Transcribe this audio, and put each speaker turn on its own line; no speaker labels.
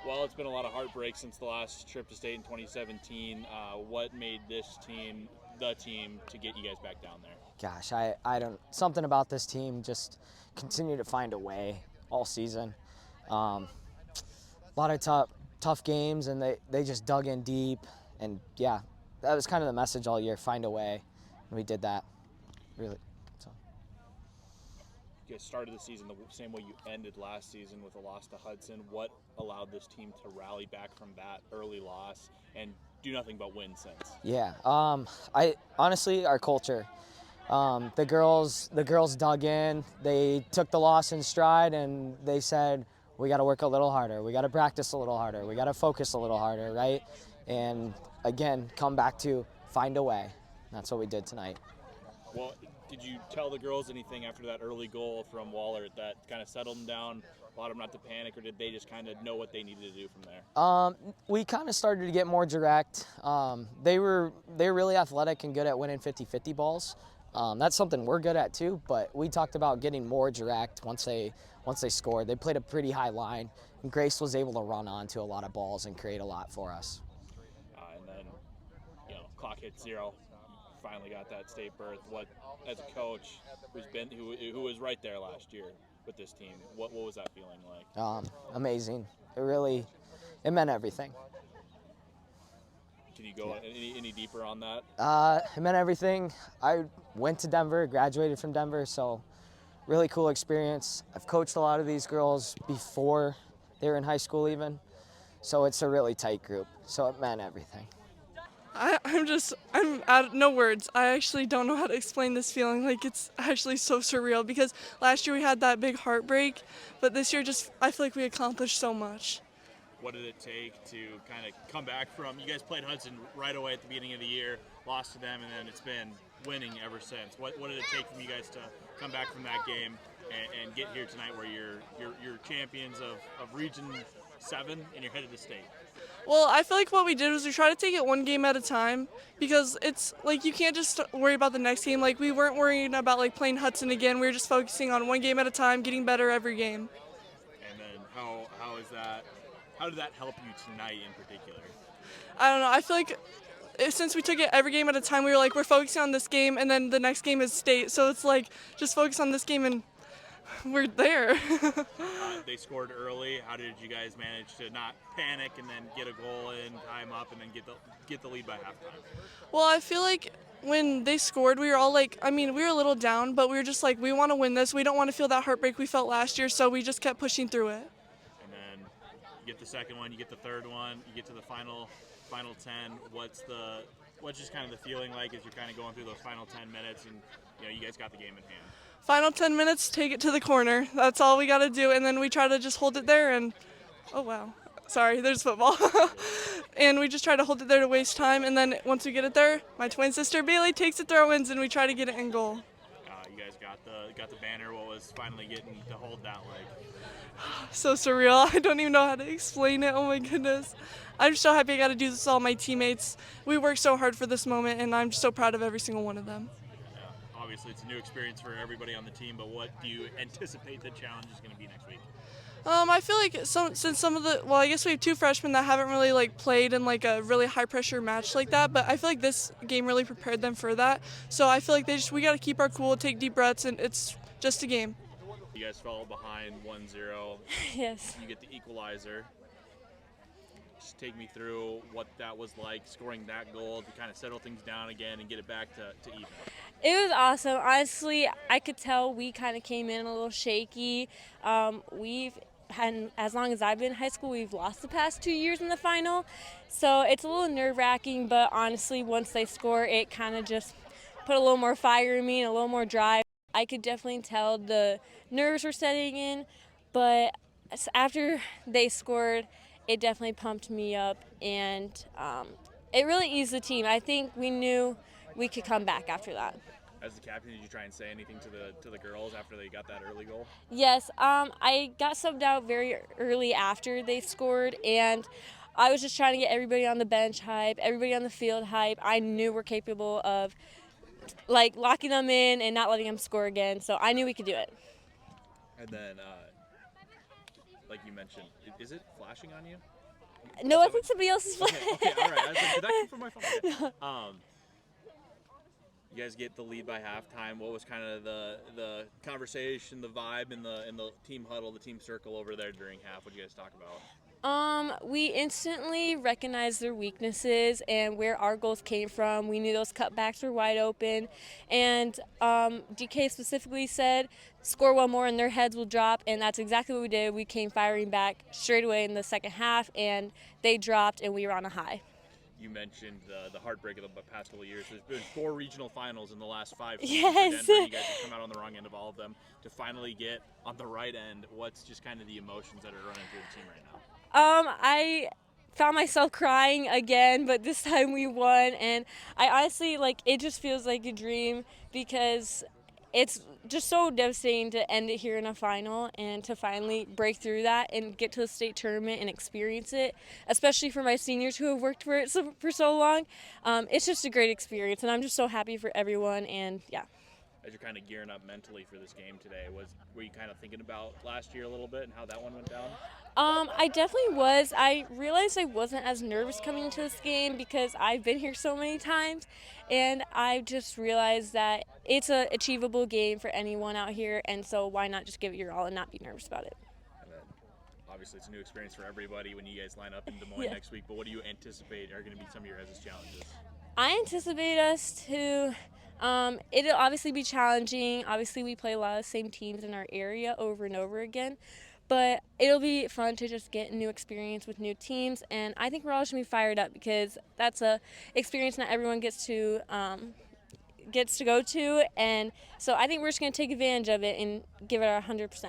Well, it's been a lot of heartbreak since the last trip to state in 2017. What made this team the team to get you guys back down there?
Gosh, I don't, something about this team just continue to find a way all season. A lot of tough games, and they just dug in deep. And yeah, that was kind of the message all year: find a way. And we did that, really. So.
You guys started the season the same way you ended last season with a loss to Hudson. What allowed this team to rally back from that early loss and do nothing but win since?
Yeah, I honestly, our culture. The girls dug in. They took the loss in stride, and they said, "We got to work a little harder. We got to practice a little harder. We got to focus a little harder, right?" And again, come back to find a way. That's what we did tonight.
Well, did you tell the girls anything after that early goal from Waller that kind of settled them down, allowed them not to panic, or did they just kind of know what they needed to do from there?
We kind of started to get more direct. They were really athletic and good at winning 50-50 balls. That's something we're good at too, but we talked about getting more direct once they scored. They played a pretty high line, and Grace was able to run onto a lot of balls and create a lot for us.
And then, clock hit zero. You finally got that state berth. What, as a coach who was right there last year with this team, what was that feeling like?
Amazing. It meant everything.
Can you go any deeper on that?
It meant everything. I went to Denver, graduated from Denver, so really cool experience. I've coached a lot of these girls before they were in high school even, so it's a really tight group, so it meant everything.
I'm at no words. I actually don't know how to explain this feeling. Like, it's actually so surreal because last year we had that big heartbreak, but this year I feel like we accomplished so much.
What did it take to kind of come back from? You guys played Hudson right away at the beginning of the year, lost to them, and then it's been winning ever since. What did it take from you guys to come back from that game and get here tonight where you're champions of Region 7 and you're headed to state?
Well, I feel like what we did was we tried to take it one game at a time because it's like you can't just worry about the next game. Like, we weren't worrying about like playing Hudson again. We were just focusing on one game at a time, getting better every game.
And then how did that help you tonight in particular?
I don't know. I feel like since we took it every game at a time, we were like, we're focusing on this game, and then the next game is state. So it's like, just focus on this game, and we're there.
They scored early. How did you guys manage to not panic and then get a goal in, tie 'em up, and then get the lead by halftime?
Well, I feel like when they scored, we were all like, we were a little down, but we were just like, we want to win this. We don't want to feel that heartbreak we felt last year, so we just kept pushing through it.
And then you get the second one, you get the third one, you get to the final 10. What's just kind of the feeling like as you're kind of going through those final 10 minutes and you guys got the game in hand?
Final 10 minutes, take it to the corner. That's all we got to do, and then we try to just hold it there and, oh wow, sorry, there's football. And we just try to hold it there to waste time, and then once we get it there, my twin sister Bailey takes the throw-ins, and we try to get it in goal.
You guys got the banner. What was finally getting to hold that like?
So surreal. I don't even know how to explain it. Oh my goodness. I'm so happy I got to do this with all my teammates. We worked so hard for this moment, and I'm just so proud of every single one of them.
Obviously, it's a new experience for everybody on the team, but what do you anticipate the challenge is going to be next week?
I feel like since some of I guess we have two freshmen that haven't really like played in like a really high pressure match like that, but I feel like this game really prepared them for that. So I feel like we got to keep our cool, take deep breaths, and it's just a game.
You guys fell behind 1-0.
Yes.
You get the equalizer. Just take me through what that was like, scoring that goal to kind of settle things down again and get it back to even.
It was awesome. Honestly, I could tell we kind of came in a little shaky. We've had, as long as I've been in high school, we've lost the past 2 years in the final. So it's a little nerve-wracking, but honestly, once they score, it kind of just put a little more fire in me and a little more drive. I could definitely tell the nerves were setting in, but after they scored, it definitely pumped me up, and it really eased the team. I think we knew we could come back after that.
As the captain, did you try and say anything to the girls after they got that early goal?
Yes, I got subbed out very early after they scored, and I was just trying to get everybody on the bench hype, everybody on the field hype. I knew we're capable of like locking them in and not letting them score again, so I knew we could do it.
And then like you mentioned, is it flashing on you?
No, I think somebody else is playing.
Okay, all right. I was like, did that come from my phone? Okay. You guys get the lead by halftime. What was kind of the conversation, the vibe in the team huddle, the team circle over there during half? What did you guys talk about?
We instantly recognized their weaknesses and where our goals came from. We knew those cutbacks were wide open. And DK specifically said, score one more and their heads will drop. And that's exactly what we did. We came firing back straight away in the second half, and they dropped, and we were on a high.
You mentioned the heartbreak of the past couple of years. There's been 4 regional finals in the last 5
Yes.
for Denver. You guys have come out on the wrong end of all of them. To finally get on the right end, what's just kind of the emotions that are running through the team right now?
I found myself crying again, but this time we won, and I honestly, it just feels like a dream because it's just so devastating to end it here in a final and to finally break through that and get to the state tournament and experience it, especially for my seniors who have worked for it for so long. It's just a great experience, and I'm just so happy for everyone, and yeah.
As you're kind of gearing up mentally for this game today, were you kind of thinking about last year a little bit and how that one went down?
I definitely was. I realized I wasn't as nervous coming into this game because I've been here so many times, and I just realized that it's an achievable game for anyone out here, and so why not just give it your all and not be nervous about it?
And then, obviously, it's a new experience for everybody when you guys line up in Des Moines next week, but what do you anticipate are going to be some of your guys' challenges?
I anticipate us to it'll obviously be challenging. Obviously, we play a lot of the same teams in our area over and over again. But it'll be fun to just get new experience with new teams. And I think we're all just going to be fired up because that's a experience not everyone gets to go to. And so I think we're just going to take advantage of it and give it our 100%.